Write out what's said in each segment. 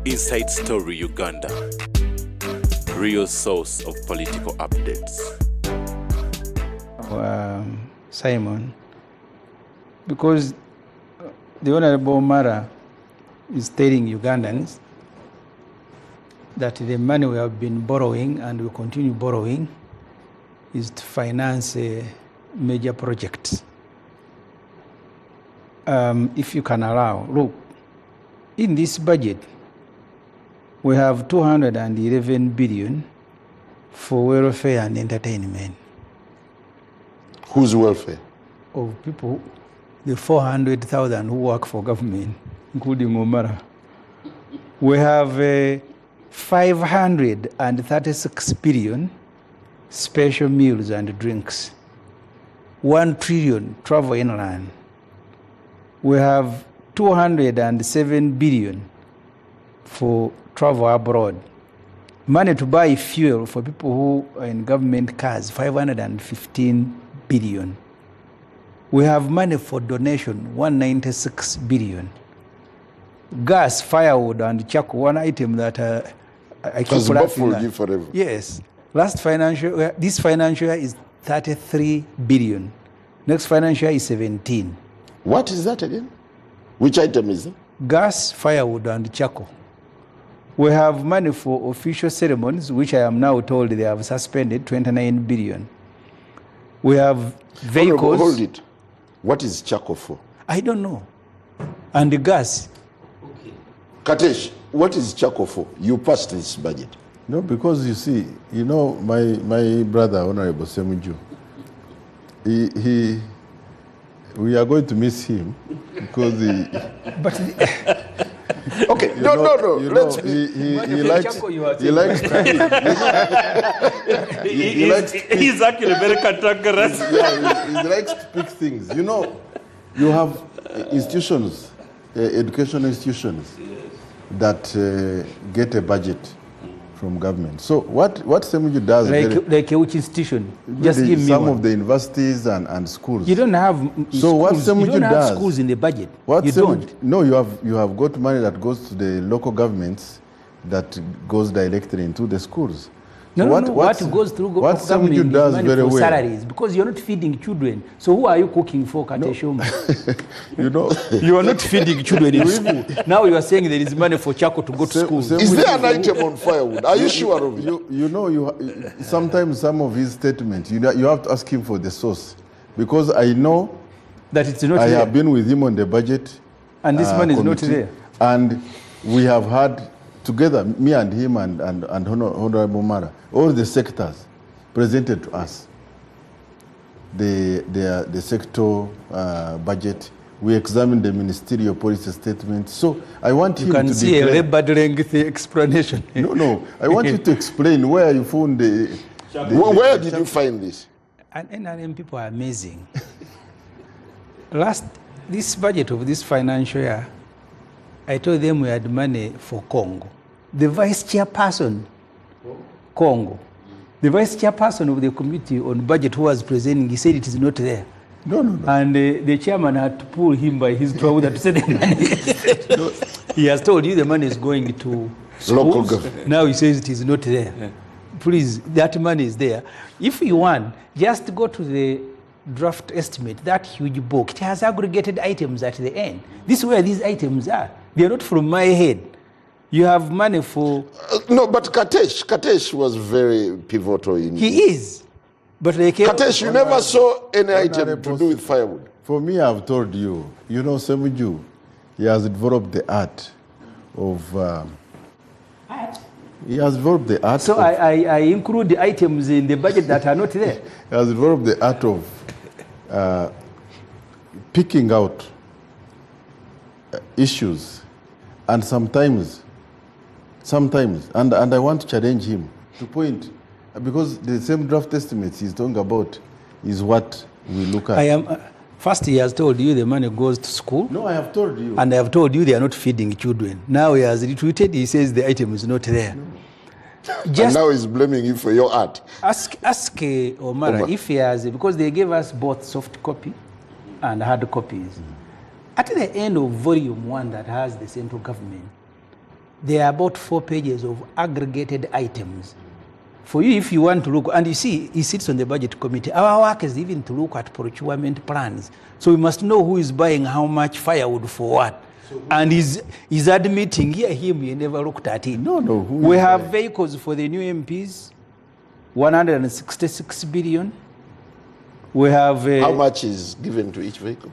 Inside Story Uganda, real source of political updates. Simon, because the Honorable Mara is telling Ugandans that the money we have been borrowing and will continue borrowing is to finance major projects. If you can allow, look, in this budget, we have 211 billion for welfare and entertainment. Whose welfare? Of people, the 400,000 who work for government, including Omara. We have 536 billion special meals and drinks, 1 trillion travel inland. We have 207 billion for travel abroad. Money to buy fuel for people who are in government cars, 515 billion. We have money for donation, 196 billion. Gas, firewood, and charcoal, one item that I keep laughing at. Forever. Yes. This financial year is 33 billion. Next financial year is 17. What is that again? Which item is it? Gas, firewood, and charcoal. We have money for official ceremonies, which I am now told they have suspended, 29 billion. We have vehicles. Hold it. What is charcoal for? I don't know. And the gas. Okay. Katesh, what is charcoal for? You passed this budget. No, because you see, you know, my brother, Honorable Ssemujju, we are going to miss him because he... But okay, no. Let's be... He likes He's actually very cantankerous. Yeah, he likes to pick things. You know, you have institutions, educational institutions that get a budget from government. So what Ssemujju does... Like which institution? Just give me some one. of the universities and schools. You don't have so schools. what Ssemujju You don't have does, schools in the budget. What you don't. No, you have got money that goes to the local governments that goes directly into the schools. No, so what goes through what government Ssemujju is does money very for well. salaries, because you're not feeding children. So who are you cooking for, Kateshoma? You know, you are not feeding children in school. Now you are saying there is money for charcoal to go to school. Is there an item on firewood? Are you sure of it? You know, sometimes some of his statements, you have to ask him for the source, because I know that it's not I there. have been with him on the budget, and this money is not there. And we have had together, me and him and Honorable Mara, all the sectors presented to us the sector budget. We examined the ministerial policy statement. So I want you can to see declare, a labor length explanation. No. I want you to explain where you found where did you find this? And NRM people are amazing. This budget of this financial year, I told them we had money for Congo. The vice chairperson, Congo, the vice chairperson of the committee on budget who was presenting, he said it is not there. No. And the chairman had to pull him by his trouser to say the money. He has told you the money is going to local schools. government. Now he says it is not there. Yeah. Please, that money is there. If you want, just go to the draft estimate, that huge book. It has aggregated items at the end. This is where these items are. They are not from my head. You have money for... no, but Katesh was very pivotal in... He is. But like Katesh, you never saw any item to do with firewood. For me, I've told you, you know, Ssemujju, he has developed the art of... art? He has developed the art so of... I include the items in the budget that are not there. He has developed the art of picking out issues, and sometimes, and I want to challenge him to point, because the same draft estimates he's talking about is what we look at. First he has told you the money goes to school. No, I have told you. And I have told you they are not feeding children. Now he has retweeted, he says the item is not there. No. And now he's blaming you for your art. Ask Omar if he has, because they gave us both soft copy and hard copies. At the end of volume 1 that has the central government, there are about 4 pages of aggregated items. For you, if you want to look, and you see, he sits on the budget committee. Our work is even to look at procurement plans. So we must know who is buying how much firewood for what. And he's admitting, here him, you never looked at it. No. We have vehicles for the new MPs, 166 billion. We have... How much is given to each vehicle?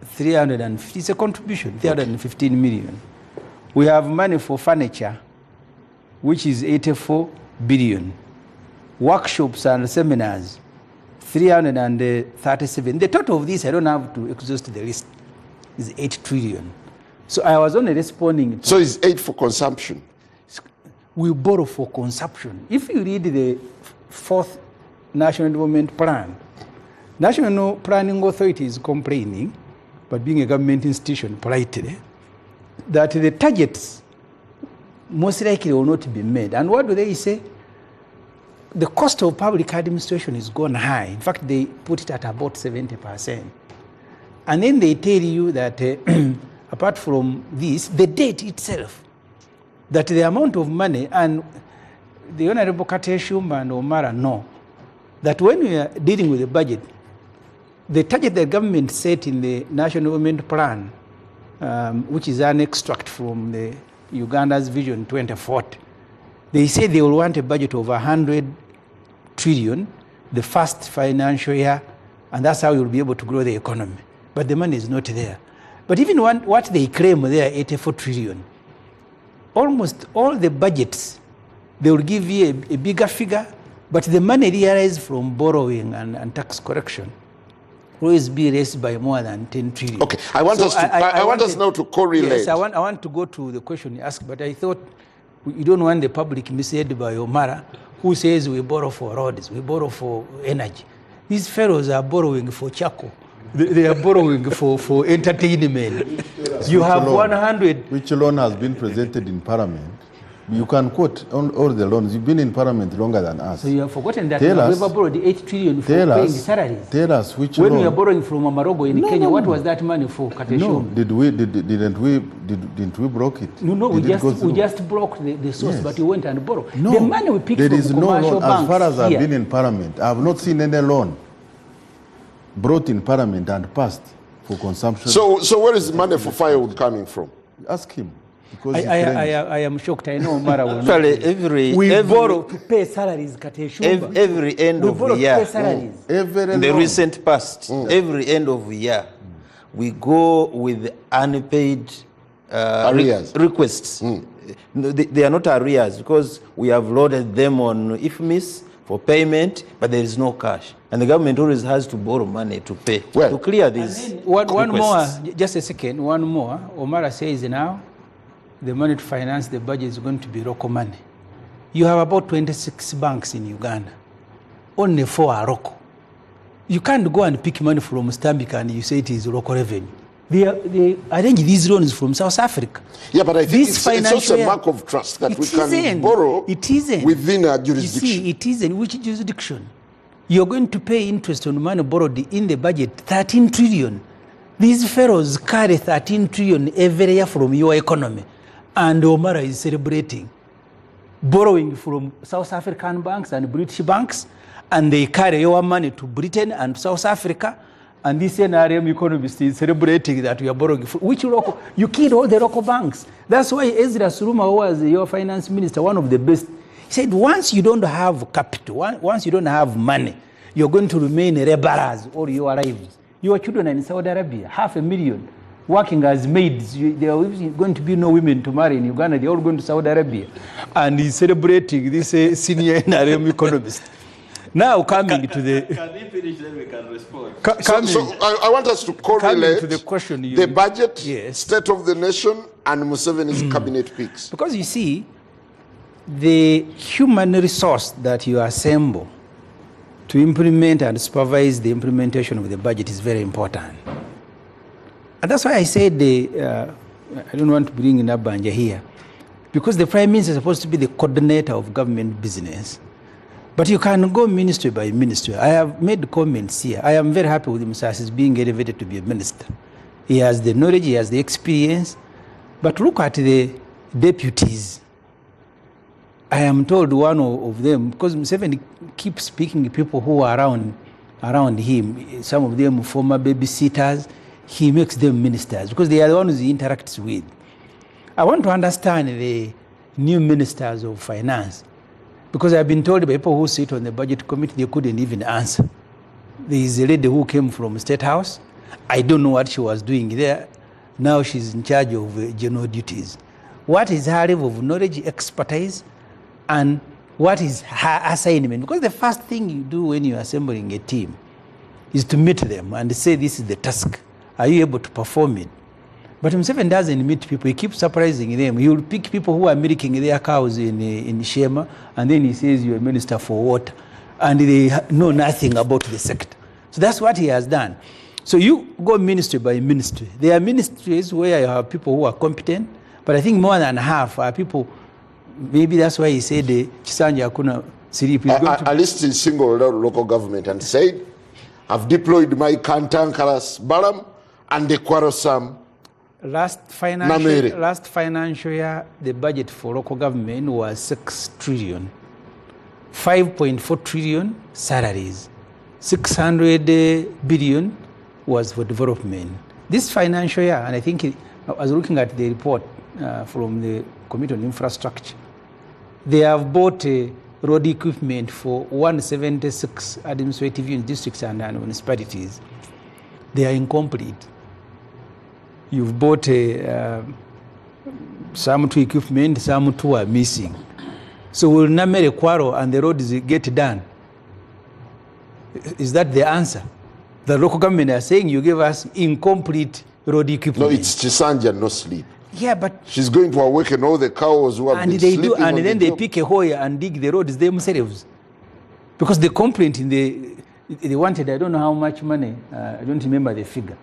350, it's a contribution, 315 million. We have money for furniture, which is 84 billion. Workshops and seminars, 337. The total of this, I don't have to exhaust the list, is 8 trillion. So I was only responding to... So it's 8 for consumption? We borrow for consumption. If you read the 4th National Development Plan, National Planning Authority is complaining, but being a government institution politely, that the targets most likely will not be made. And what do they say? The cost of public administration is gone high. In fact, they put it at about 70%. And then they tell you that apart from this, the debt itself, that the amount of money, and the Honorable Kateshumba and Omara know, that when we are dealing with the budget, the target the government set in the National Development Plan, which is an extract from the Uganda's Vision 2040, they say they will want a budget of 100 trillion the first financial year, and that's how you'll be able to grow the economy. But the money is not there. But even what they claim there, 84 trillion, almost all the budgets, they will give you a bigger figure, but the money realized from borrowing and tax correction will always be raised by more than 10 trillion. Okay, I want us now to correlate. Yes, I want to go to the question you asked, but I thought you don't want the public misled by Omara, who says we borrow for roads, we borrow for energy. These fellows are borrowing for charcoal. They are borrowing for entertainment. You have 100. Which loan has been presented in Parliament? You can quote all the loans. You've been in Parliament longer than us. So you have forgotten that we have ever borrowed the 8 trillion for paying salaries. Tell us which when loan. we are borrowing from Amarogo in Kenya, what was that money for? No, didn't we broke it? No, we just broke the source, yes. But you went and borrowed. No, the money we picked there from is no commercial loan. banks. As far as I've here. been in Parliament, I have not seen any loan brought in Parliament and passed for consumption. So where is the money for firewood coming from? Ask him. I am shocked. I know Mara will not. We borrow to pay salaries. Every end of the year. In the recent past, every end of the year, we go with unpaid requests. No, they are not arrears because we have loaded them on IFMIS for payment, but there is no cash. And the government always has to borrow money to pay, to clear these one more, just a second, one more. Omara says now, the money to finance the budget is going to be local money. You have about 26 banks in Uganda. Only 4 are local. You can't go and pick money from Stambik and you say it is local revenue. They arrange these loans from South Africa. Yeah, but I think it's also a mark of trust that we can borrow within our jurisdiction. You see, it isn't. Which jurisdiction? You're going to pay interest on money borrowed in the budget, 13 trillion. These fellows carry 13 trillion every year from your economy. And Omara is celebrating borrowing from South African banks and British banks, and they carry your money to Britain and South Africa, and this NRM economist is celebrating that we are borrowing. Which local? You killed all the local banks. That's why Ezra Suruma, who was your finance minister, one of the best, he said once you don't have capital, once you don't have money, you're going to remain rebels all your lives. Your children are in Saudi Arabia, 500,000. Working as maids, there are going to be no women to marry in Uganda. They're all going to Saudi Arabia. And he's celebrating this senior NRM economist. Now coming to the... Can he finish, then we can respond. So I want us to correlate to the question the budget, yes. State of the nation, and Museveni's cabinet picks. Because you see, the human resource that you assemble to implement and supervise the implementation of the budget is very important. And that's why I said I don't want to bring in Abanja here, because the Prime Minister is supposed to be the coordinator of government business. But you can go ministry by ministry. I have made comments here. I am very happy with Musasi's being elevated to be a minister. He has the knowledge, he has the experience. But look at the deputies. I am told one of them, because Museveni keeps speaking to people who are around him, some of them former babysitters, he makes them ministers because they are the ones he interacts with. I want to understand the new ministers of finance, because I've been told by people who sit on the budget committee they couldn't even answer. There is a lady who came from State House. I don't know what she was doing there. Now she's in charge of general duties. What is her level of knowledge, expertise, and what is her assignment? Because the first thing you do when you're assembling a team is to meet them and say, this is the task. Are you able to perform it? But Museveni doesn't meet people. He keeps surprising them. He will pick people who are milking their cows in Shema, and then he says, you're a minister for water. And they know nothing about the sector. So that's what he has done. So you go ministry by ministry. There are ministries where you have people who are competent, but I think more than half are people, maybe that's why he said the Chisanja Akuna Siripi. I listed single local government and said, I've deployed my Kantankaras Baram and the Kwarosam. Last financial year, the budget for local government was 6 trillion. 5.4 trillion salaries. 600 billion was for development. This financial year, and I think I was looking at the report from the Committee on Infrastructure, they have bought road equipment for 176 administrative unit districts and municipalities. They are incomplete. You've bought some two equipment, some two are missing. So we'll number a quarrel and the roads get done. Is that the answer? The local government are saying you give us incomplete road equipment. No, it's Chisanja, no sleep. Yeah, but she's going to awaken all the cows who have been sleeping. And then they pick a hole and dig the roads themselves. Because the complaint they wanted, I don't know how much money, I don't remember the figure.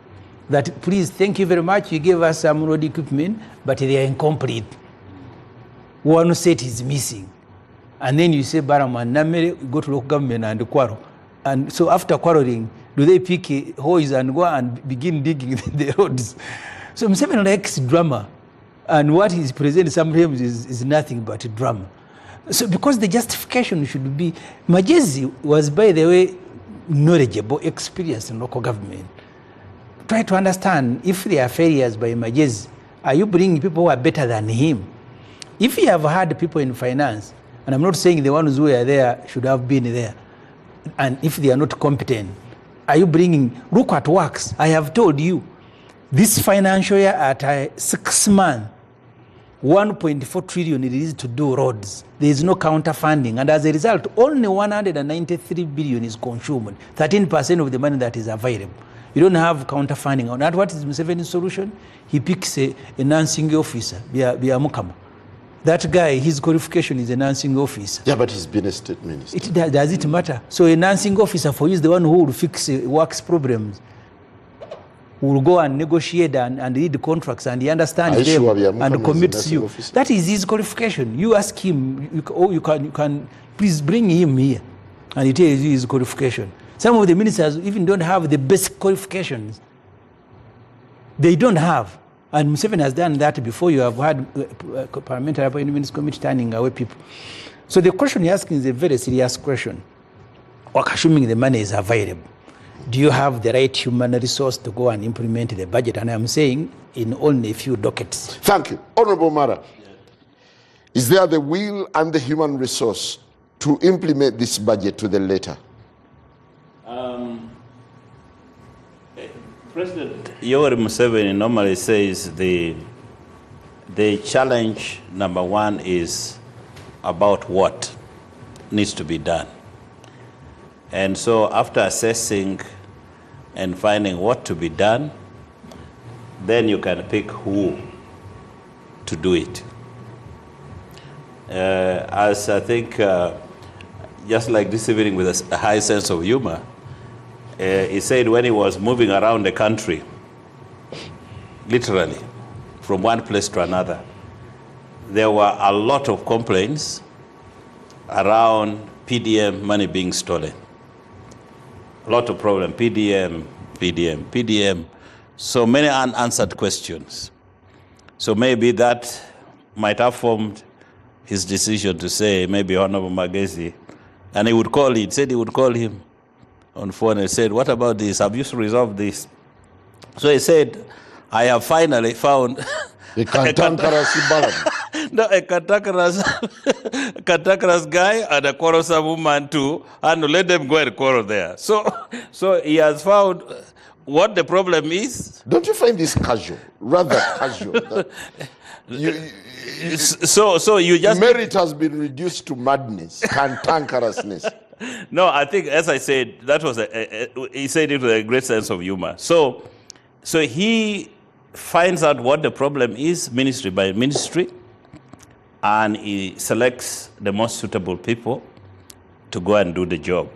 That please, thank you very much, you gave us some road equipment, but they are incomplete. One set is missing. And then you say, Baraman, Namere, go to local government and quarrel. And so after quarreling, do they pick hoes and go and begin digging the roads? So Museveni likes drama. And what he's presenting sometimes is nothing but drama. So because the justification should be, Bajeti was, by the way, knowledgeable, experienced in local government. Try to understand if there are failures by Bajeti, are you bringing people who are better than him? If you have had people in finance, and I'm not saying the ones who are there should have been there, and if they are not competent, are you bringing, look at works. I have told you, this financial year at 6 months, 1.4 trillion it is to do roads. There is no counter funding, and as a result, only 193 billion is consumed, 13% of the money that is available. You don't have counter funding. And what is Museveni's solution? He picks a nursing officer, Bia Mukama. That guy, his qualification is a nursing officer. Yeah, but he's been a state minister. Does it matter? So a nursing officer for you is the one who will fix works problems. Will go and negotiate and read the contracts and he understands them sure and commits you. Officer? That is his qualification. You ask him, you can please bring him here and he tells you his qualification. Some of the ministers even don't have the basic qualifications. They don't have. And Museveni has done that before. You have had parliamentary appointments committee turning away people. So the question you're asking is a very serious question. Assuming the money is available, do you have the right human resource to go and implement the budget? And I'm saying in only a few dockets. Thank you. Honorable Mara, is there the will and the human resource to implement this budget to the letter? President Yoweri Museveni normally says the challenge number one is about what needs to be done. And so after assessing and finding what to be done, then you can pick who to do it. As I think, just like this evening with a high sense of humor, he said when he was moving around the country, literally, from one place to another, there were a lot of complaints around PDM money being stolen. A lot of problem, PDM. So many unanswered questions. So maybe that might have formed his decision to say maybe Honorable Magezi, and he would call him, said he would call him on phone and said, what about this? Have you resolved this? So he said, I have finally found The Kantankarasi Balam. no, a Kantankaras guy and a Korosa woman too, and let them go and quarrel there. So he has found what the problem is. Don't you find this casual, rather casual? So you just merit has been reduced to madness, cantankerousness. No, I think, as I said, that was he said it with a great sense of humor. So he finds out what the problem is, ministry by ministry, and he selects the most suitable people to go and do the job.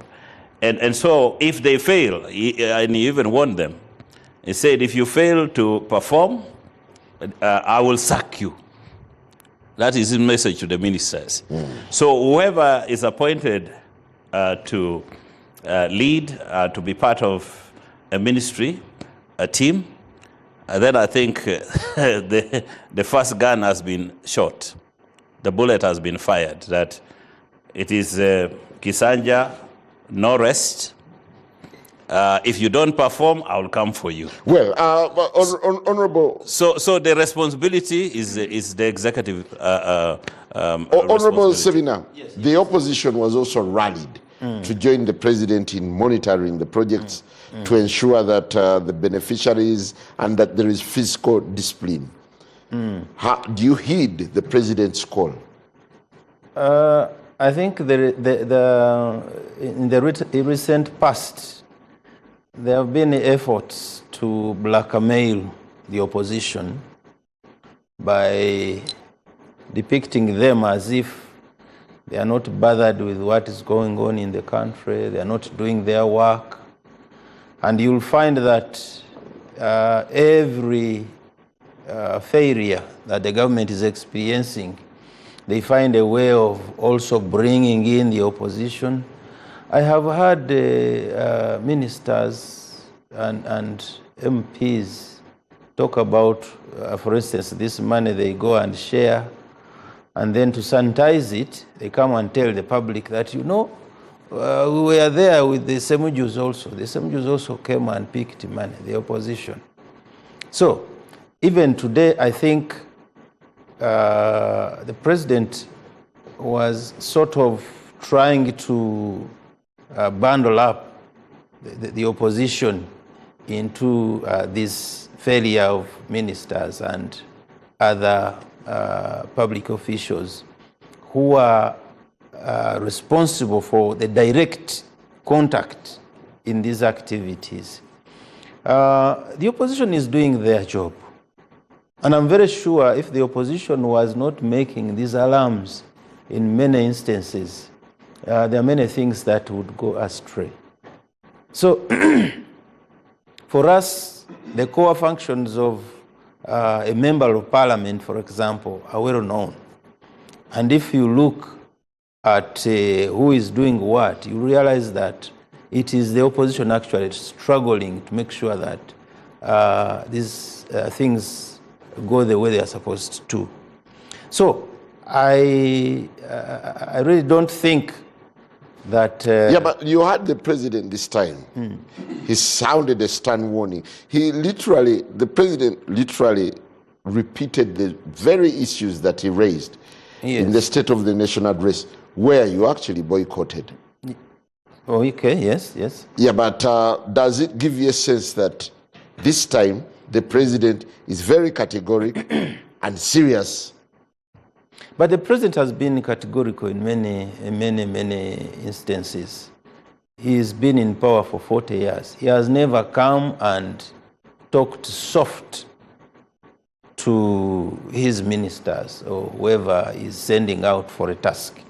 And so if they fail, and he even warned them, he said, if you fail to perform, I will sack you. That is his message to the ministers. So whoever is appointed to lead, to be part of a ministry, a team, then I think the first gun has been shot. The bullet has been fired. That it is Kisanja, no rest. If you don't perform, I will come for you. Well, Honorable... So the responsibility is the executive Honorable Sevina, yes, the opposition was also rallied to join the president in monitoring the projects to ensure that the beneficiaries and that there is fiscal discipline. How, do you heed the president's call? I think in the recent past, there have been efforts to blackmail the opposition by depicting them as if they are not bothered with what is going on in the country, they are not doing their work. And you'll find that every failure that the government is experiencing, they find a way of also bringing in the opposition. I have heard ministers and MPs talk about, for instance, this money they go and share, and then to sanitize it, they come and tell the public that, you know, we were there with the Ssemujjus also. The Ssemujjus also came and picked money, the opposition. So, even today, I think the president was sort of trying to bundle up the opposition into this failure of ministers and other public officials who are responsible for the direct contact in these activities. The opposition is doing their job. And I'm very sure if the opposition was not making these alarms in many instances, there are many things that would go astray. So, for us, the core functions of a member of parliament, for example, are well known. And if you look at who is doing what, you realize that it is the opposition actually struggling to make sure that these things go the way they are supposed to. So I really don't think that... yeah, but you heard the president this time. He sounded a stern warning. The president literally repeated the very issues that he raised in the State of the Nation address, where you actually boycotted. Oh, okay, yes. Yeah, but does it give you a sense that this time the president is very categorical and serious? But the president has been categorical in many instances. He's been in power for 40 years. He has never come and talked soft to his ministers or whoever is sending out for a task.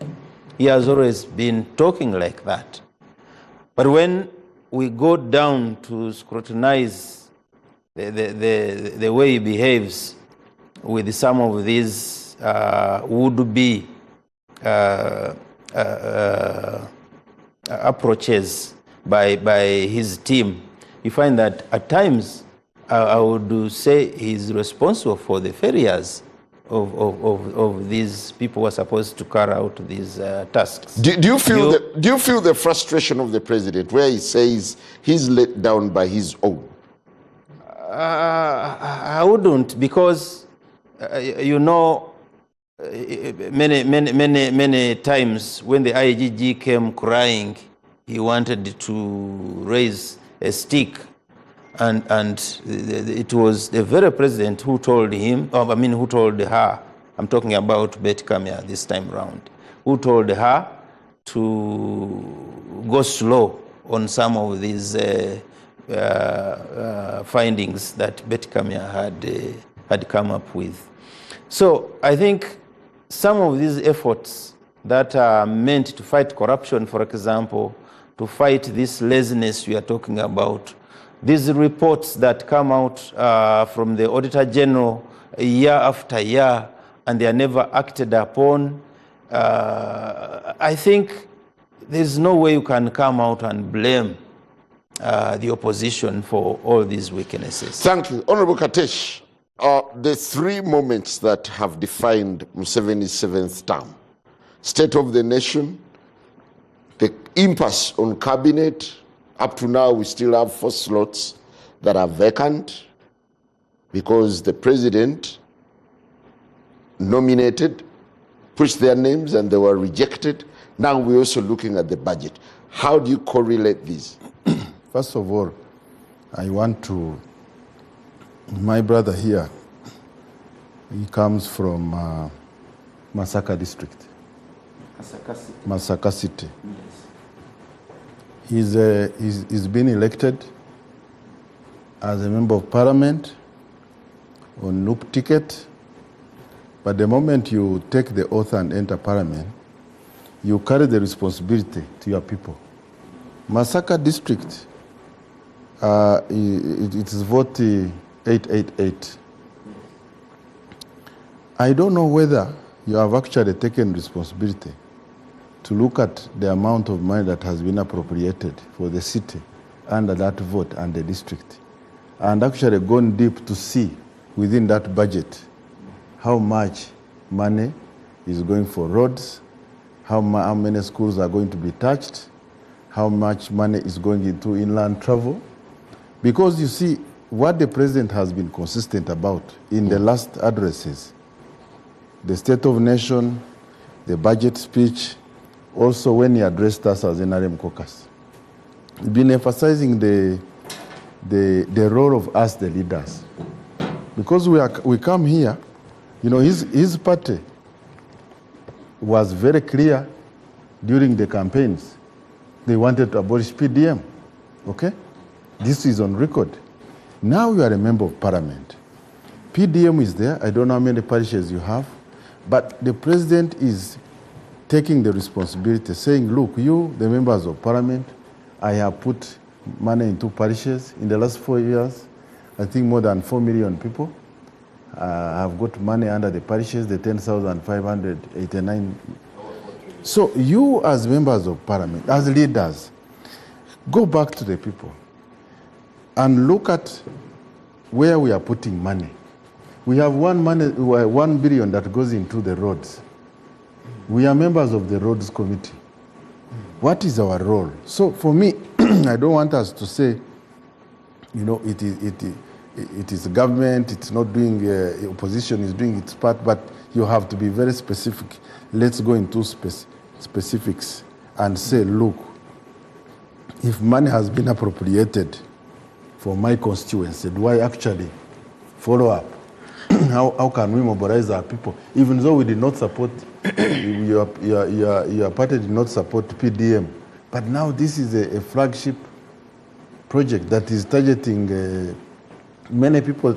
He has always been talking like that. But when we go down to scrutinize the way he behaves with some of these would-be approaches by his team, you find that at times I would say he's responsible for the failures of these people who are supposed to carry out these tasks. Do you feel the frustration of the president, where he says he's let down by his own? I wouldn't, because many times when the IGG came crying, he wanted to raise a stick, and it was the very president who told him, who told her, I'm talking about Betty Kamya this time round, who told her to go slow on some of these findings that Betty Kamya had come up with. So I think some of these efforts that are meant to fight corruption, for example, to fight this laziness we are talking about, these reports that come out from the Auditor General year after year, and they are never acted upon, I think there's no way you can come out and blame the opposition for all these weaknesses. Thank you. Honorable Katesh, the three moments that have defined Museveni's 7th term: State of the Nation, the impasse on cabinet. Up to now, we still have 4 slots that are vacant because the president nominated, pushed their names, and they were rejected. Now we're also looking at the budget. How do you correlate these? First of all, I want to, my brother here, he comes from Masaka district. Masaka City. He's been elected as a member of parliament on NUP ticket, but the moment you take the oath and enter parliament, you carry the responsibility to your people. Masaka district, it is vote 888. I don't know whether you have actually taken responsibility to look at the amount of money that has been appropriated for the city under that vote and the district, and actually gone deep to see within that budget how much money is going for roads, how many schools are going to be touched, how much money is going into inland travel. Because you see, what the president has been consistent about in the last addresses, the State of Nation, the budget speech, also when he addressed us as NRM caucus, he's been emphasizing the role of us, the leaders. Because we come here, his party was very clear during the campaigns. They wanted to abolish PDM, okay? This is on record. Now you are a member of parliament. PDM is there. I don't know how many parishes you have, but the president is taking the responsibility, saying, look, you, the members of parliament, I have put money into parishes in the last 4 years. I think more than 4 million people have got money under the parishes, the 10,589. So you, as members of parliament, as leaders, go back to the people and look at where we are putting money. We have 1 billion that goes into the roads. We are members of the roads committee. What is our role? So for me, I don't want us to say, it is government, it's not doing, opposition is doing its part, but you have to be very specific. Let's go into specifics and say, look, if money has been appropriated for my constituency, do I actually follow up? How can we mobilize our people? Even though we did not support, your party did not support PDM, but now this is a flagship project that is targeting many people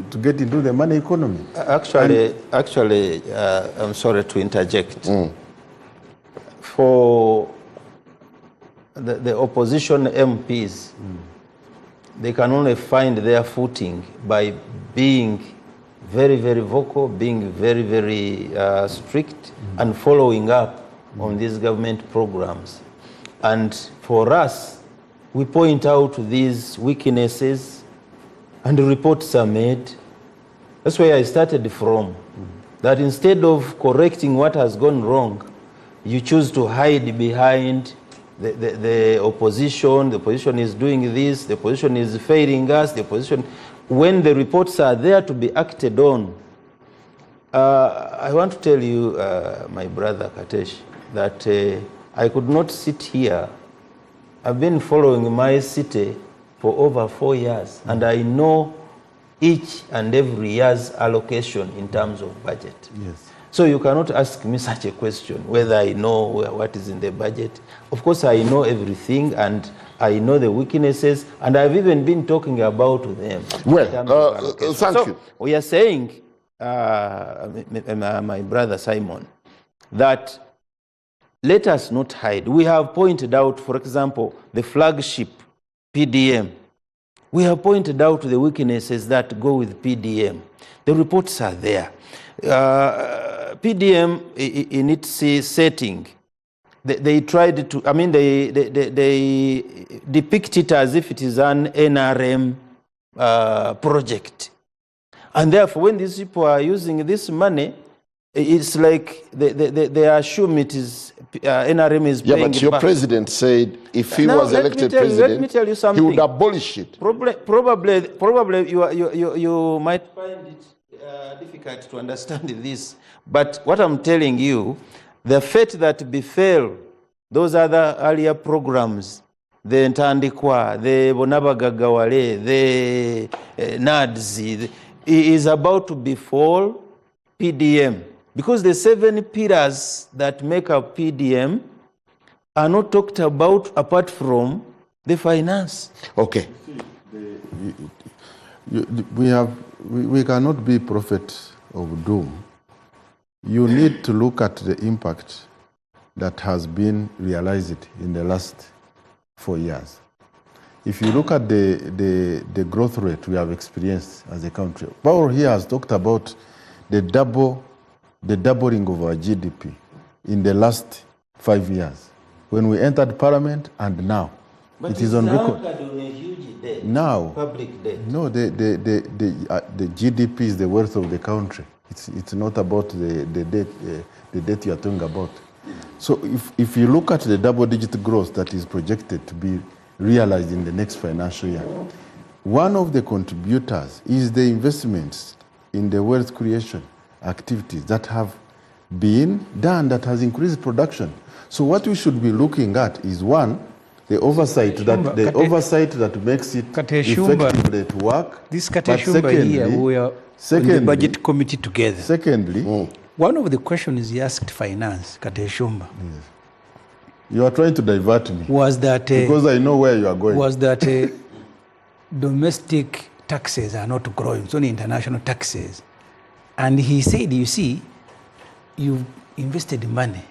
to get into the money economy. Actually, I'm sorry to interject. For the opposition MPs, they can only find their footing by being very, very vocal, being very, very strict, and following up on these government programs. And for us, we point out these weaknesses, and reports are made. That's where I started from. that instead of correcting what has gone wrong, you choose to hide behind the opposition. The opposition is doing this, the opposition is failing us, the opposition, when the reports are there to be acted on. I want to tell you, my brother Katesh, that I could not sit here. I've been following my city for over 4 years, and I know each and every year's allocation in terms of budget. Yes. So you cannot ask me such a question, whether I know what is in the budget. Of course, I know everything, and I know the weaknesses, and I've even been talking about them. Well, thank you. We are saying, my brother Simon, that let us not hide. We have pointed out, for example, the flagship PDM. We have pointed out the weaknesses that go with PDM. The reports are there. PDM, in its setting, they tried to, they depict it as if it is an NRM project. And therefore, when these people are using this money, it's like they assume it is NRM is paying. Yeah, but your president said if he was elected president, let me tell you something. He would abolish it. Probably you might find it difficult to understand this. But what I'm telling you, the fate that befell those other earlier programs, the Ntandikwa, the Bonabagagawale, the NADS, is about to befall PDM. Because the 7 pillars that make up PDM are not talked about apart from the finance. Okay. We cannot be prophets of doom. You need to look at the impact that has been realized in the last 4 years. If you look at the growth rate we have experienced as a country, Paul here has talked about the doubling of our GDP in the last 5 years, when we entered parliament and now. But it is on record. On a huge debt, now, public debt. No, the GDP is the worth of the country. It's not about the debt you are talking about. So if you look at the double-digit growth that is projected to be realized in the next financial year, one of the contributors is the investments in the wealth creation activities that have been done that has increased production. So what we should be looking at is, one, the oversight that makes it effectively to work. This Kateshumba here, we are on the budget committee together. Secondly, one of the questions he asked finance, Kateshumba, yes. You are trying to divert me. Was that because I know where you are going. Was that domestic taxes are not growing, it's only international taxes. And he said, you see, you've invested money.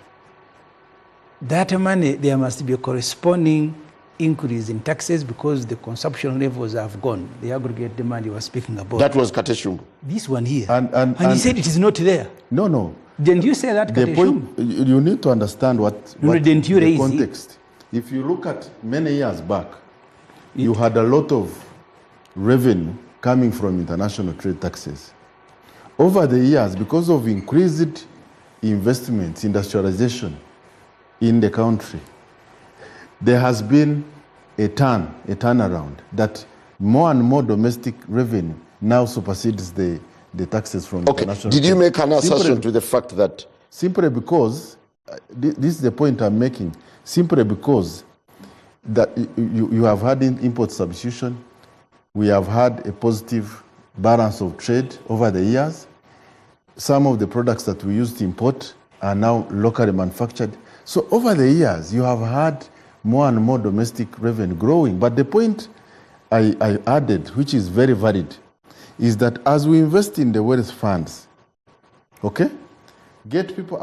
That money, there must be a corresponding increase in taxes because the consumption levels have gone. The aggregate demand you were speaking about. That was Kateshumba. This one here. And he said it is not there. No. Didn't you say that, the point, you need to understand what didn't you the context. If you look at many years back, you had a lot of revenue coming from international trade taxes. Over the years, because of increased investments, industrialization in the country, there has been a turnaround that more and more domestic revenue now supersedes the taxes from international trade. Did you make an assertion simply to the fact that? Simply because, this is the point I'm making, simply because that you have had import substitution, we have had a positive balance of trade over the years. Some of the products that we used to import are now locally manufactured. So over the years, you have had more and more domestic revenue growing. But the point I added, which is very valid, is that as we invest in the wealth funds, okay, get people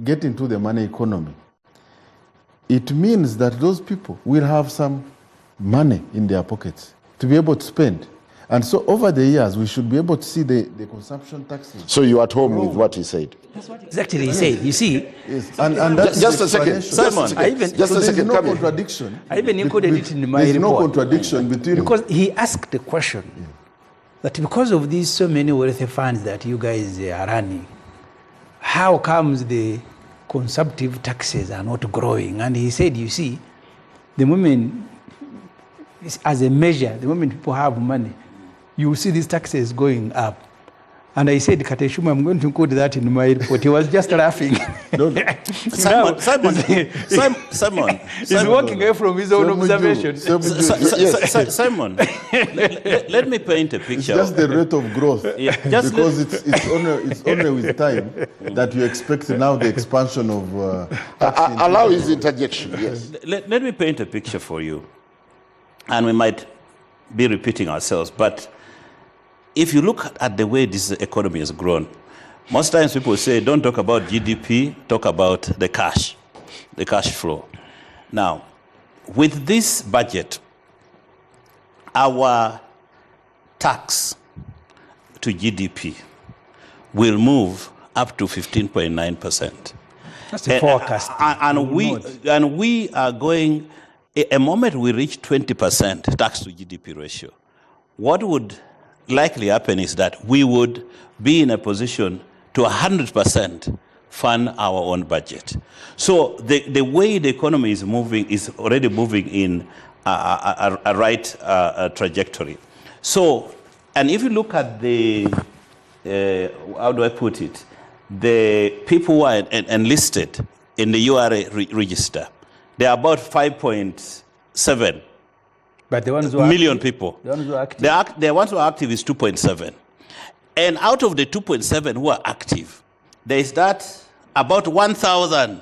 get into the money economy, it means that those people will have some money in their pockets to be able to spend. And so over the years, we should be able to see the consumption taxes. So you're at home with what he said? That's what exactly he said. You see? Yes. And that's just a second. Simon, just a second. No contradiction. I even included it in my report. There's no contradiction between... Because he asked the question. that because of these so many wealthy funds that you guys are running, how comes the consumptive taxes are not growing? And he said, you see, the moment, as a measure, the moment people have money, you will see these taxes going up. And I said, Kateshuma, I'm going to include that in my report. He was just laughing. Simon, he's walking away from his own observation. Simon, let me paint a picture. It's just the rate of growth. Yeah, because it's only with time that you expect now the expansion of... allow his interjection, yes. Let me paint a picture for you. And we might be repeating ourselves, but if you look at the way this economy has grown, most times people say, don't talk about GDP, talk about the cash flow. Now, with this budget, our tax to GDP will move up to 15.9%. That's the forecast. And we are going, a moment we reach 20% tax to GDP ratio, what would likely happen is that we would be in a position to 100% fund our own budget. So the way the economy is moving is already moving in a right trajectory. So, and if you look at the, how do I put it, the people who are enlisted in the URA register, they are about 5.7 But the ones who are million active, people. The ones who are active. The ones who are active is 2.7. And out of the 2.7 who are active, there is that about 1,000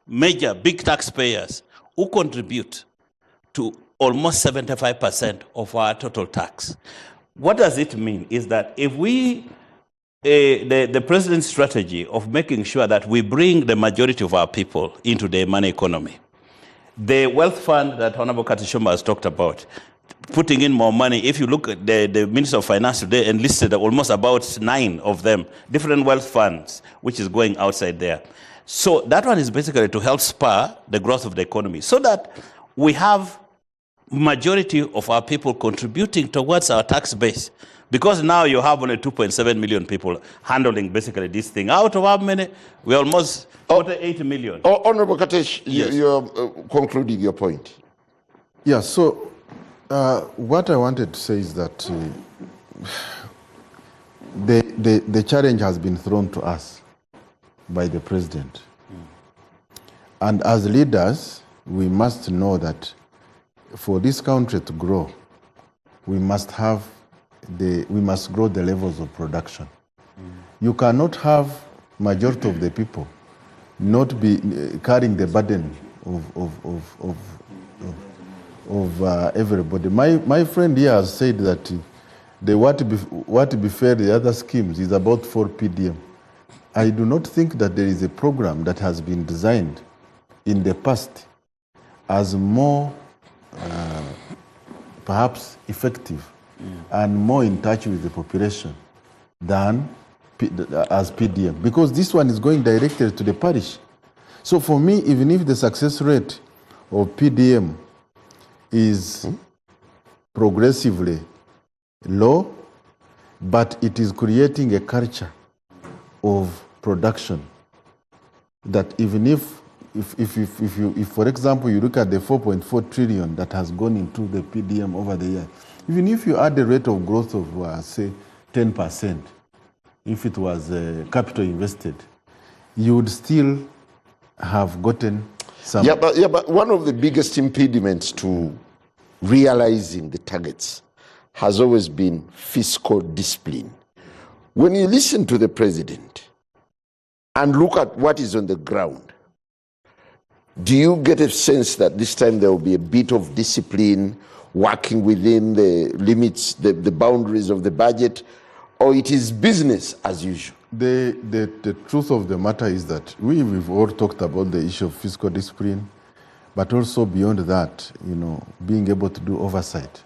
major big taxpayers who contribute to almost 75% of our total tax. What does it mean is that if we, the president's strategy of making sure that we bring the majority of our people into the money economy, the wealth fund that Honorable Katishoma has talked about, putting in more money, if you look at the Minister of Finance today enlisted almost about 9 of them, different wealth funds, which is going outside there. So that one is basically to help spur the growth of the economy so that we have majority of our people contributing towards our tax base. Because now you have only 2.7 million people handling basically this thing. Out of how many? We're almost 48 million. Honorable Katesh, Yes. you're concluding your point. Yeah, so what I wanted to say is that the challenge has been thrown to us by the president. And as leaders, we must know that for this country to grow, we must grow the levels of production. You cannot have majority of the people not be carrying the burden of everybody. My friend here has said that the what befell the other schemes is about 4 PDM. I do not think that there is a program that has been designed in the past as more perhaps effective and more in touch with the population than as PDM, because this one is going directly to the parish. So for me, even if the success rate of PDM is progressively low, but it is creating a culture of production that even if for example, you look at the 4.4 trillion that has gone into the PDM over the year, even if you add the rate of growth of, say, 10%, if it was capital invested, you would still have gotten some... Yeah, but one of the biggest impediments to realizing the targets has always been fiscal discipline. When you listen to the president and look at what is on the ground, do you get a sense that this time there will be a bit of discipline working within the limits, the boundaries of the budget, or it is business as usual? The truth of the matter is that we've all talked about the issue of fiscal discipline, but also beyond that, being able to do oversight.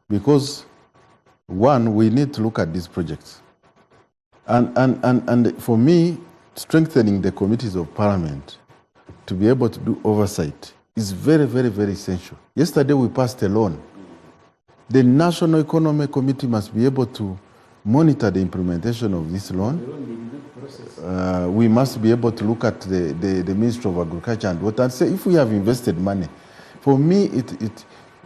Because one, we need to look at these projects. And for me, strengthening the committees of parliament to be able to do oversight is very, very, very essential. Yesterday we passed a law. The National Economic Committee must be able to monitor the implementation of this loan. We must be able to look at the Ministry of Agriculture and Water and say, if we have invested money, for me,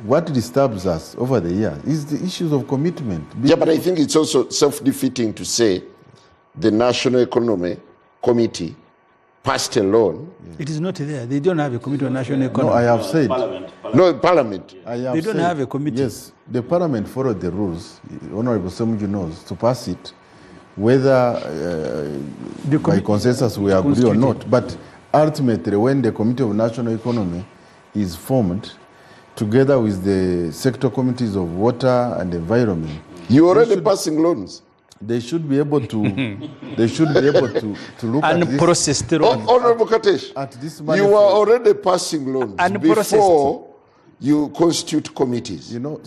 what disturbs us over the years is the issues of commitment. Yeah, but I think it's also self-defeating to say the National Economy Committee passed a loan. It is not there. They don't have a committee on national economy. No, I have said. No, Parliament. They don't have a committee. Yes, the Parliament followed the rules. Honorable Ssemujju knows to pass it, whether by consensus we agree or not. But ultimately, when the Committee of National Economy is formed, together with the sector committees of water and environment, You already passing loans. they should be able to look at this. Unprocessed loans. Honorable Katesh, At this you manifold- are already passing loans Unprocessed. before you constitute committees. You know,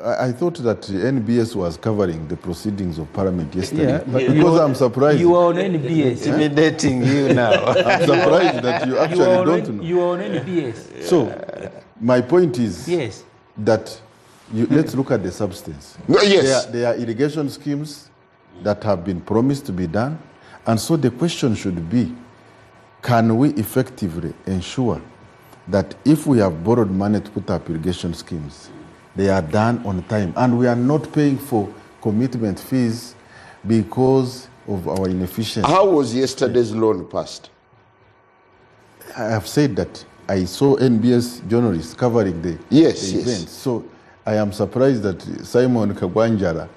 I thought that NBS was covering the proceedings of Parliament yesterday. Yeah, but because I'm surprised. You are on NBS. Intimidating you now. I'm surprised that you actually don't know. You are on NBS. So, my point is Yes. that let's look at the substance. No, yes. There are irrigation schemes that have been promised to be done. And so the question should be, can we effectively ensure that if we have borrowed money to put up irrigation schemes, they are done on time, and we are not paying for commitment fees because of our inefficiency? How was yesterday's loan passed? I have said that I saw NBS journalists covering the Yes. event. So I am surprised that Simon Kagwanjara,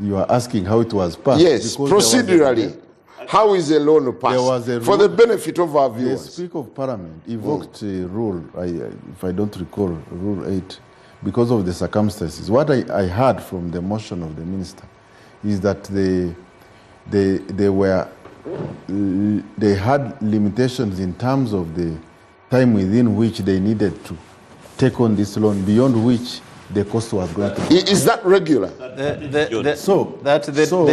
you are asking how it was passed. Yes, because there was a- procedurally. How is a loan passed? was a For rule- the benefit of our The viewers. Speaker of Parliament evoked a rule, if I don't recall, Rule 8, because of the circumstances. What I heard from the motion of the minister is that they had limitations in terms of the time within which they needed to take on this loan, beyond which the cost was going to be. Is that regular? The So-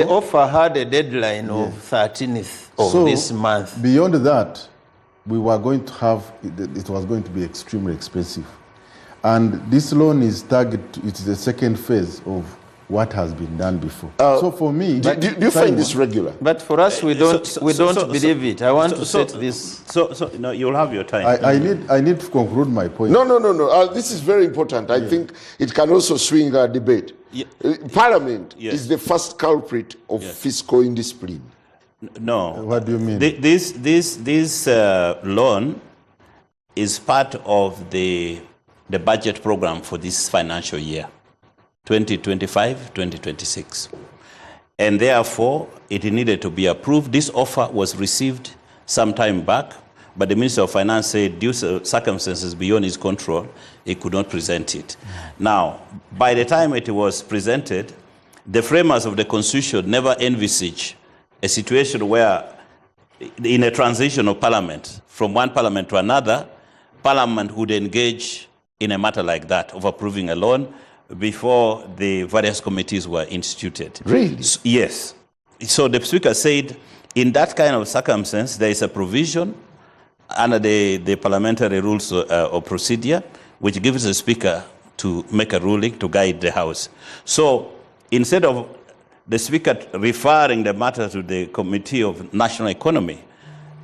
offer had a deadline of 13th of this month. Beyond that, we were going to have, it was going to be extremely expensive. And this loan is it's the second phase of what has been done before. So for me, Do you find this regular? But for us, we don't believe it. I want to set this. So no, you'll have your time. I need to conclude my point. No. This is very important. I think it can also swing our debate. Yeah. Parliament Yes. is the first culprit of fiscal indiscipline. No. What do you mean? This loan is part of the budget program for this financial year, 2025-2026. And therefore, it needed to be approved. This offer was received some time back, but the Minister of Finance said due to circumstances beyond his control, he could not present it. Now, by the time it was presented, the framers of the Constitution never envisaged a situation where, in a transition of Parliament, from one Parliament to another, Parliament would engage in a matter like that of approving a loan before the various committees were instituted. Really? Yes. So the Speaker said, in that kind of circumstance, there is a provision under the parliamentary rules of procedure, which gives the Speaker to make a ruling to guide the House. So instead of the Speaker referring the matter to the Committee of National Economy,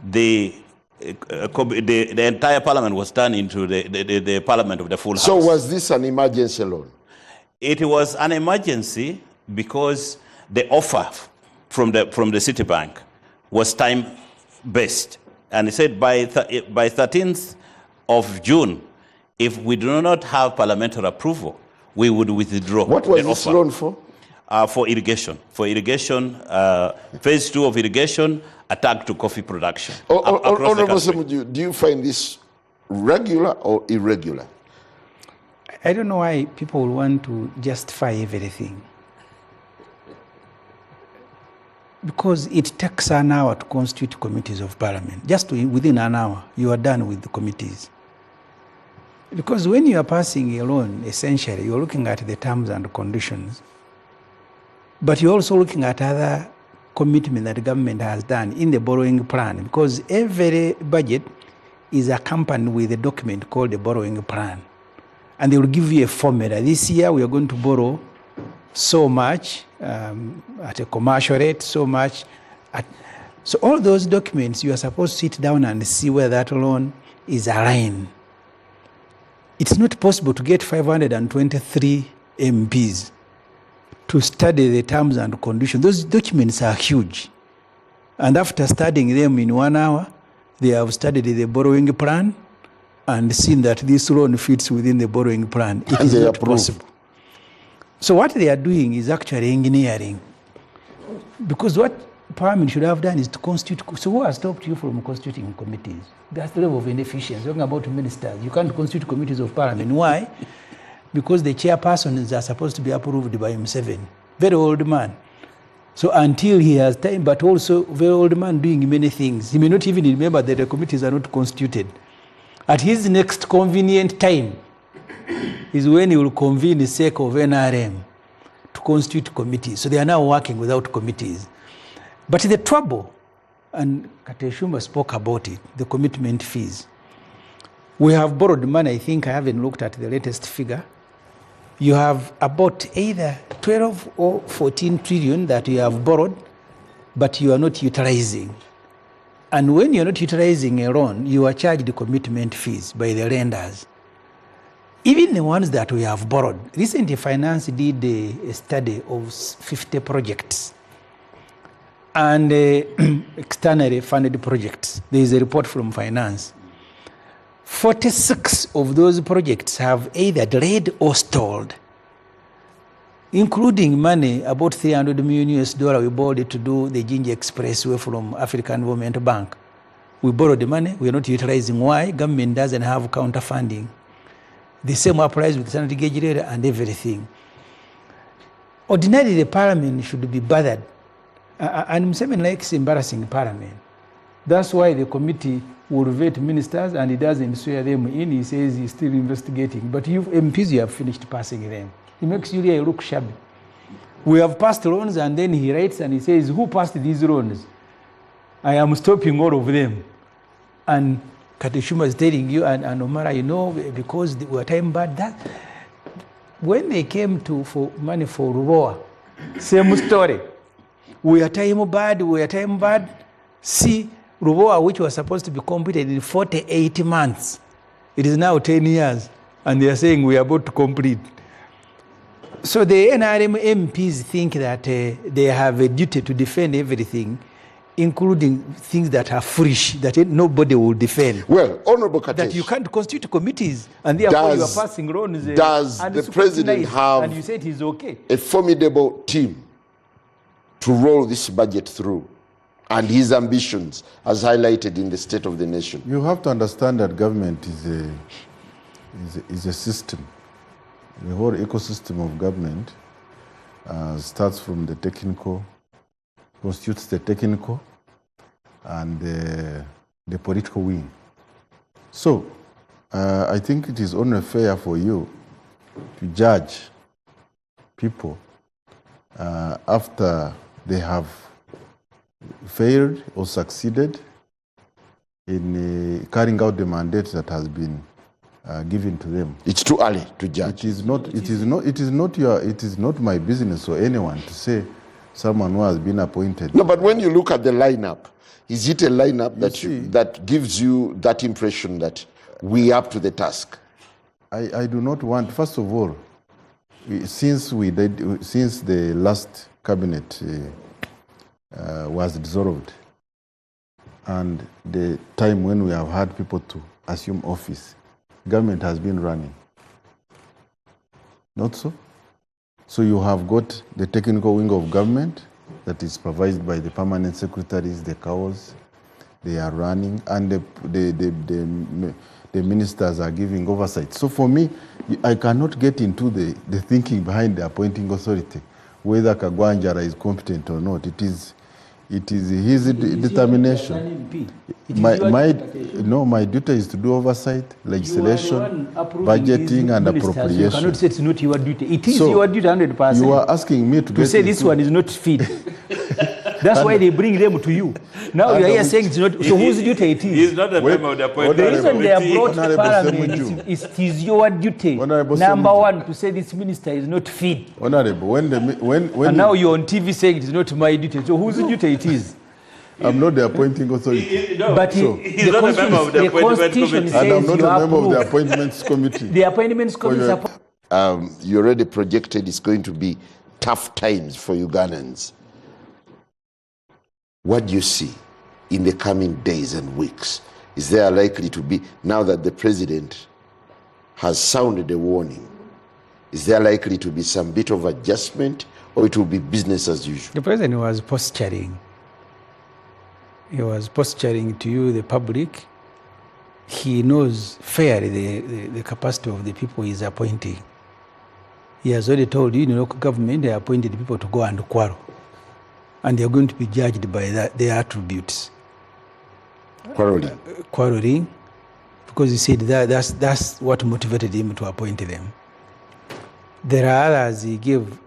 the entire Parliament was turned into the Parliament of the full House. So was this an emergency loan? It was an emergency because the offer from the Citibank was time-based. And he said by 13th of June, if we do not have parliamentary approval, we would withdraw. What was the this offer. loan for? For irrigation. For irrigation, phase 2 of irrigation, attack to coffee production. across the Honorable country. Ssemujju, do you find this regular or irregular? I don't know why people want to justify everything. Because it takes an hour to constitute committees of parliament. Just within an hour, you are done with the committees. Because when you are passing a loan, essentially, you are looking at the terms and conditions. But you're also looking at other commitment that the government has done in the borrowing plan. Because every budget is accompanied with a document called the borrowing plan. And they will give you a formula. This year, we are going to borrow so much at a commercial rate, so much. So all those documents, you are supposed to sit down and see whether that loan is aligned. It's not possible to get 523 MPs to study the terms and conditions. Those documents are huge. And after studying them in 1 hour, they have studied the borrowing plan and seen that this loan fits within the borrowing plan. It is not possible. So what they are doing is actually engineering. Because what Parliament should have done is to constitute. So who has stopped you from constituting committees? That's the level of inefficiency. Talking about ministers, you can't constitute committees of Parliament. Why? Because the chairpersons are supposed to be approved by himself. Very old man. So until he has time, but also very old man doing many things. He may not even remember that the committees are not constituted. At his next convenient time is when he will convene the sake of NRM to constitute committees. So they are now working without committees. But the trouble, and Kateshuma spoke about it, the commitment fees. We have borrowed money. I think I haven't looked at the latest figure. You have about either 12 or 14 trillion that you have borrowed, but you are not utilizing. And when you're not utilizing a loan, you are charged commitment fees by the lenders. Even the ones that we have borrowed. Recently, Finance did a study of 50 projects and externally funded projects. There is a report from Finance. 46 of those projects have either delayed or stalled, including money, about $300 million we borrowed it to do the Ginger Expressway from African Development Bank. We borrowed the money, we are not utilizing. Why? Government doesn't have counter funding. The same applies with standard gauge rail and everything. Ordinarily, the Parliament should be bothered. And Msemen likes embarrassing Parliament. That's why the committee will vet ministers and he doesn't swear them in. He says he's still investigating. But you MPs, you have finished passing them. He makes you look shabby. We have passed loans and then he writes and he says, who passed these loans? I am stopping all of them. And Kateshuma is telling you, and Omara, you know, because we were time bad. That when they came for money for Ruboa, same story. We are time bad. See, Ruboa, which was supposed to be completed in 48 months, it is now 10 years, and they are saying we are about to complete. So the NRM MPs think that they have a duty to defend everything, including things that are foolish, that nobody will defend. Well, Honorable Katesh, that you can't constitute committees, and therefore you are passing loans. Does the president have, and you said he's okay, a formidable team to roll this budget through, and his ambitions as highlighted in the State of the Nation? You have to understand that government is a system. The whole ecosystem of government starts from the technical, constitutes the technical and the political wing. So I think it is only fair for you to judge people after they have failed or succeeded in carrying out the mandate that has been given to them. It's too early to judge. It is not my business or anyone to say someone who has been appointed. No, but when you look at the lineup, is it a lineup that gives you that impression that we are up to the task? I do not want. First of all, since the last cabinet was dissolved, and the time when we have had people to assume office, government has been running. Not so? So you have got the technical wing of government that is provided by the permanent secretaries, the CAOs, they are running, and the ministers are giving oversight. So for me, I cannot get into the thinking behind the appointing authority, whether Kagwanjara is competent or not. It is his determination. My duty is to do oversight, legislation, budgeting, and appropriation. You cannot say it's not your duty. It is your duty 100%. You are asking me to get say this one is not fit. That's why they bring them to you. Now you are here saying it's not. So whose duty it is? He's not a member of the appointment The reason they are brought to Honorable Parliament Ssemujju. is it is your duty, Honorable number Ssemujju. one, to say this minister is not fit. Honorable, when And now you're on TV saying it is not my duty. So whose duty it is? I'm not the appointing authority, But he's not a member of the appointment Constitution committee. says and I'm not you a member of the approve. appointments committee. The appointments committee your- appoint. You already projected it's going to be tough times for Ugandans. What do you see in the coming days and weeks? Is there likely to be, now that the president has sounded a warning, is there likely to be some bit of adjustment, or it will be business as usual? The president was posturing. He was posturing to you, the public. He knows fairly the capacity of the people he is appointing. He has already told you in the local government they appointed people to go and quarrel. And they are going to be judged by their attributes. Quarreling. Quarreling, because he said that's what motivated him to appoint them. There are others he gave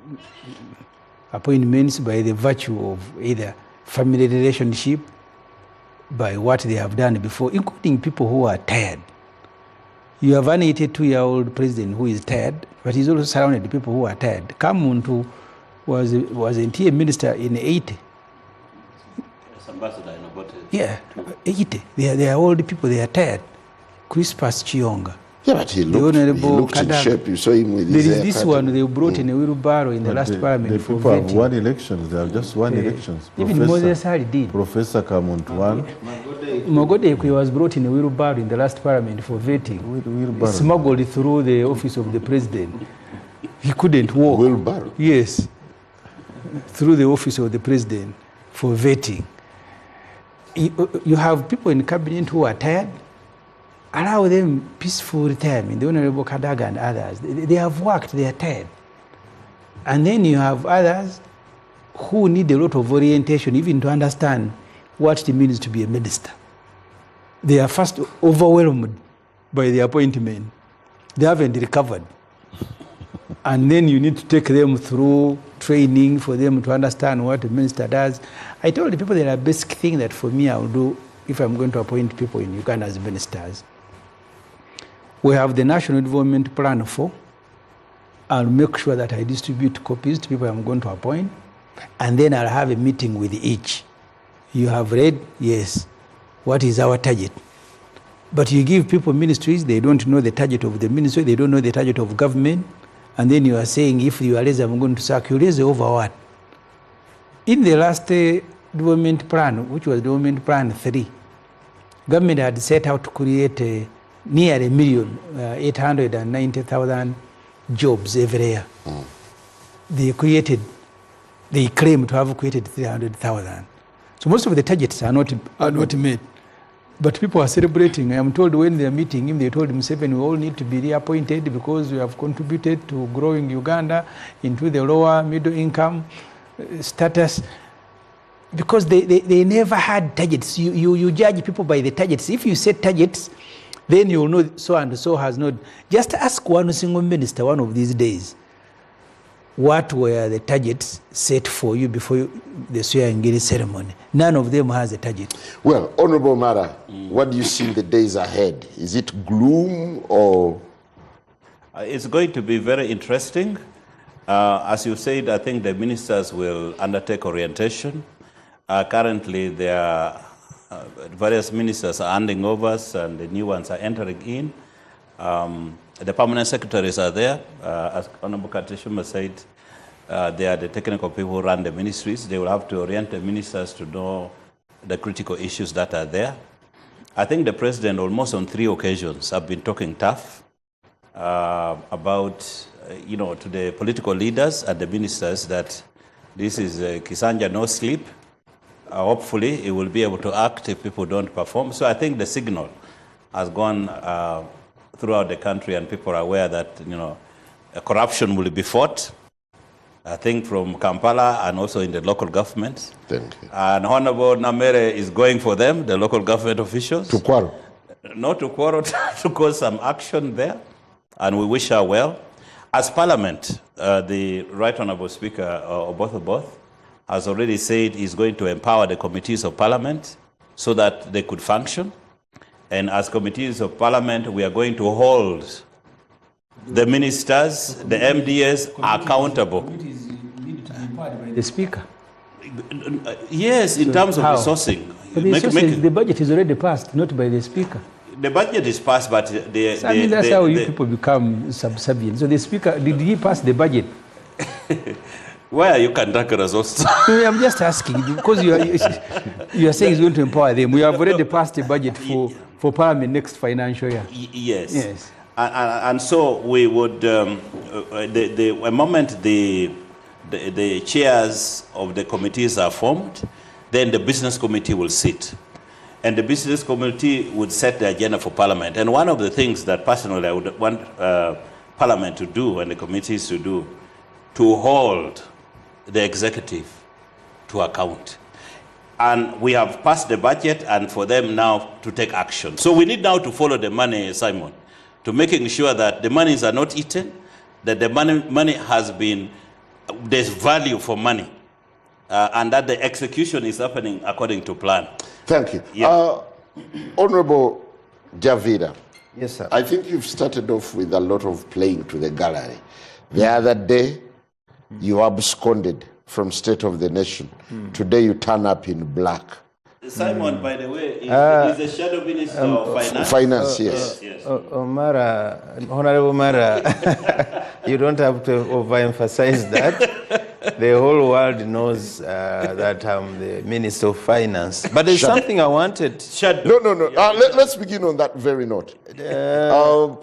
appointments by the virtue of either family relationship, by what they have done before, including people who are tired. You have an 82-year-old president who is tired, but he's also surrounded by people who are tired. Kamuntu was a TM minister in 80. Yeah, 80. They are old people, they are tired. Crispus Chionga. Yeah, but he The looked Honorable in Kadaga. shape. You saw him with There his is this haircut. one they brought in a wheelbarrow in the last parliament The for people have vetting. won elections. They have just won elections. Even Moses Hari did. Professor Kamuntu won. Mogodekwe was brought in a wheelbarrow in the last parliament for vetting. Wheelbarrow. Smuggled through the office of the president. He couldn't walk. Wheelbarrow? Yes. Through the office of the president for vetting. You have people in cabinet who are tired. Allow them peaceful retirement. The Honorable Kadaga and others. They have worked, they are tired. And then you have others who need a lot of orientation even to understand what it means to be a minister. They are first overwhelmed by the appointment. They haven't recovered. And then you need to take them through training for them to understand what a minister does. I told the people there are basic things that for me I will do if I'm going to appoint people in Uganda as ministers. We have the National Development Plan 4. I'll make sure that I distribute copies to people I'm going to appoint. And then I'll have a meeting with each. You have read? Yes. What is our target? But you give people ministries, they don't know the target of the ministry, they don't know the target of government. And then you are saying, if you are lazy, I'm going to sack you. Lazy over what? In the last development plan, which was Development Plan 3, government had set out to create near 1,890,000 jobs every year. They claim to have created 300,000. So most of the targets are not made. But people are celebrating. I am told when they are meeting him, they told him, Museveni, we all need to be reappointed because we have contributed to growing Uganda into the lower middle income status. Because they never had targets. You judge people by the targets. If you set targets, then you'll know so and so has not. Just ask one single minister one of these days, what were the targets set for you before the swearing-in ceremony? None of them has a target. Well, Honorable Mara, what do you see in the days ahead? Is it gloom or? It's going to be very interesting. As you said, I think the ministers will undertake orientation. Currently, there are various ministers are handing overs and the new ones are entering in. The permanent secretaries are there. As Honorable Katishuma said, they are the technical people who run the ministries. They will have to orient the ministers to know the critical issues that are there. I think the president almost on 3 occasions have been talking tough about, to the political leaders and the ministers that this is Kisanja no sleep. Hopefully, he will be able to act if people don't perform. So I think the signal has gone throughout the country, and people are aware that corruption will be fought. I think from Kampala and also in the local governments. Thank you. And Honorable Namere is going for them, the local government officials. To quarrel? Not to quarrel, to cause some action there. And we wish her well. As Parliament, the Right Honorable Speaker, or both, has already said he's going to empower the committees of parliament so that they could function. And as committees of parliament, we are going to hold the ministers, the MDS accountable. Committees need to be empowered by the Speaker. Yes, in terms of how? resourcing. But the budget is already passed, not by the Speaker. The budget is passed, but that's how you people become subservient. So the Speaker, did he pass the budget? Why are you conducting us also? I'm just asking, because you are saying he's going to empower them. We have already passed the budget for Parliament next financial year. Yes. Yes. And so we would, the moment the chairs of the committees are formed, then the business committee will sit. And the business committee would set the agenda for Parliament. And one of the things that personally I would want Parliament to do and the committees to do, to hold the executive to account. And we have passed the budget, and for them now to take action. So we need now to follow the money, Simon, to making sure that the monies are not eaten, that the money has been, there's value for money, and that the execution is happening according to plan. Thank you. Yeah. Honorable Javida. Yes, sir. I think you've started off with a lot of playing to the gallery. The other day, you absconded from State of the Nation. Today, you turn up in black. Simon, by the way, is the shadow minister of finance. Finance, yes. Yes. Honorable Mara, you don't have to overemphasize that. The whole world knows that I'm the Minister of Finance. But there's something I wanted. No. Let's begin on that very note. The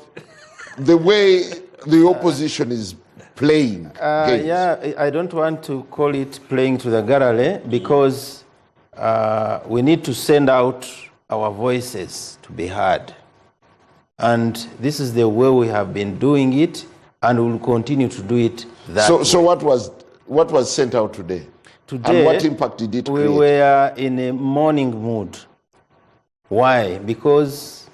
way the opposition is playing games. Yeah, I don't want to call it playing to the gallery because we need to send out our voices to be heard. And this is the way we have been doing it, and we will continue to do it that way. So what was sent out today? Today, and what impact did it create? We were in a mourning mood. Why? Because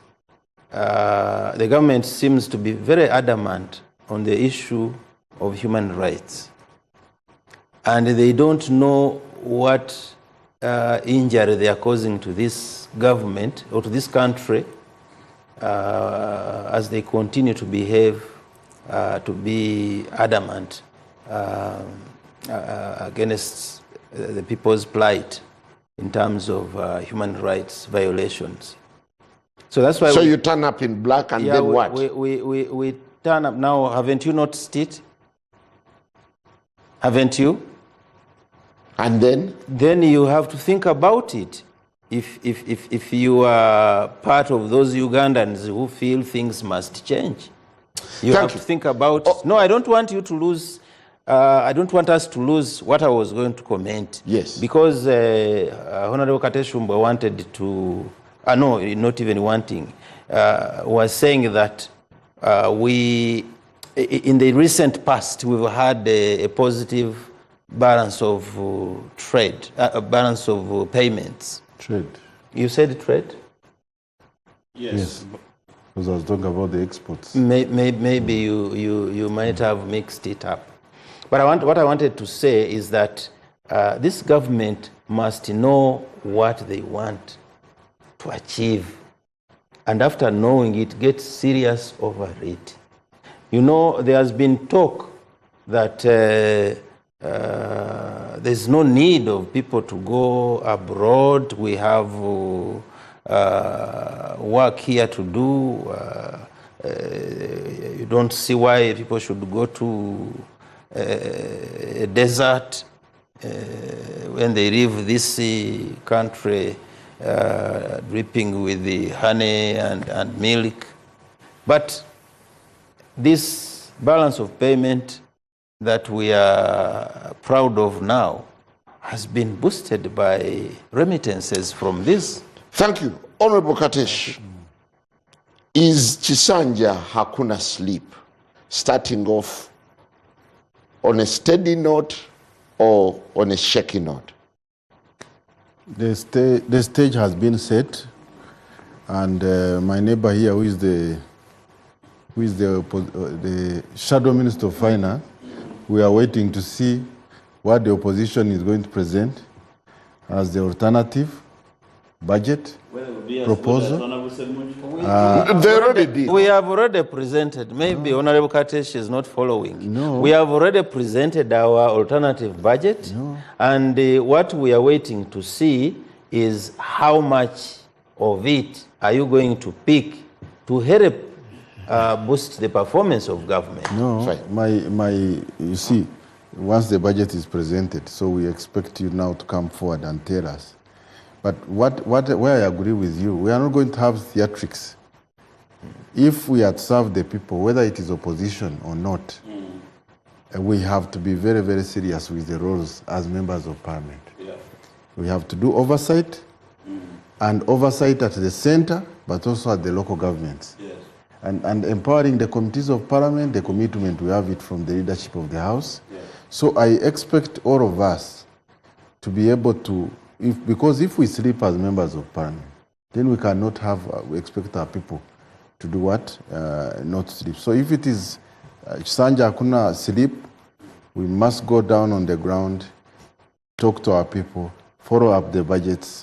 the government seems to be very adamant on the issue of human rights. And they don't know what injury they are causing to this government or to this country as they continue to behave, to be adamant against the people's plight in terms of human rights violations. So that's why. So you turn up in black and then what? We turn up now. Haven't you noticed it? Haven't you? And then? Then you have to think about it. If you are part of those Ugandans who feel things must change, you have to think about it. No, I don't want you to lose. I don't want us to lose what I was going to comment. Yes. Because Honorable Kateshumba wanted to, no, not even wanting, was saying that we, in the recent past, we've had a positive balance of trade, a balance of payments. Trade. You said trade? Yes. Because I was talking about the exports. Maybe you might have mixed it up. But what I wanted to say is that this government must know what they want to achieve. And after knowing it, get serious over it. You know, there has been talk that there's no need of people to go abroad. We have work here to do. You don't see why people should go to a desert when they leave this country dripping with the honey and milk. But this balance of payment that we are proud of now has been boosted by remittances from this. Thank you. Honorable Katesh, is Chisanja Hakuna Sleep starting off on a steady note or on a shaky note? The stage has been set, and my neighbor here, who is the shadow minister of finance, we are waiting to see what the opposition is going to present as the alternative budget proposal. They already did. We have already presented, maybe Honorable Katesh is not following. No. We have already presented our alternative budget, and what we are waiting to see is how much of it are you going to pick to help boost the performance of government. No, you see, once the budget is presented, so we expect you now to come forward and tell us. But where I agree with you, we are not going to have theatrics. If we had served the people, whether it is opposition or not, we have to be very, very serious with the roles as members of parliament. Yeah. We have to do oversight, and oversight at the center, but also at the local governments. Yes. And empowering the committees of parliament, the commitment we have it from the leadership of the House. Yes. So I expect all of us to be able to, because if we sleep as members of parliament, then we cannot we expect our people to do what? Not sleep. So if it is Sanja Kuna sleep, we must go down on the ground, talk to our people, follow up the budgets,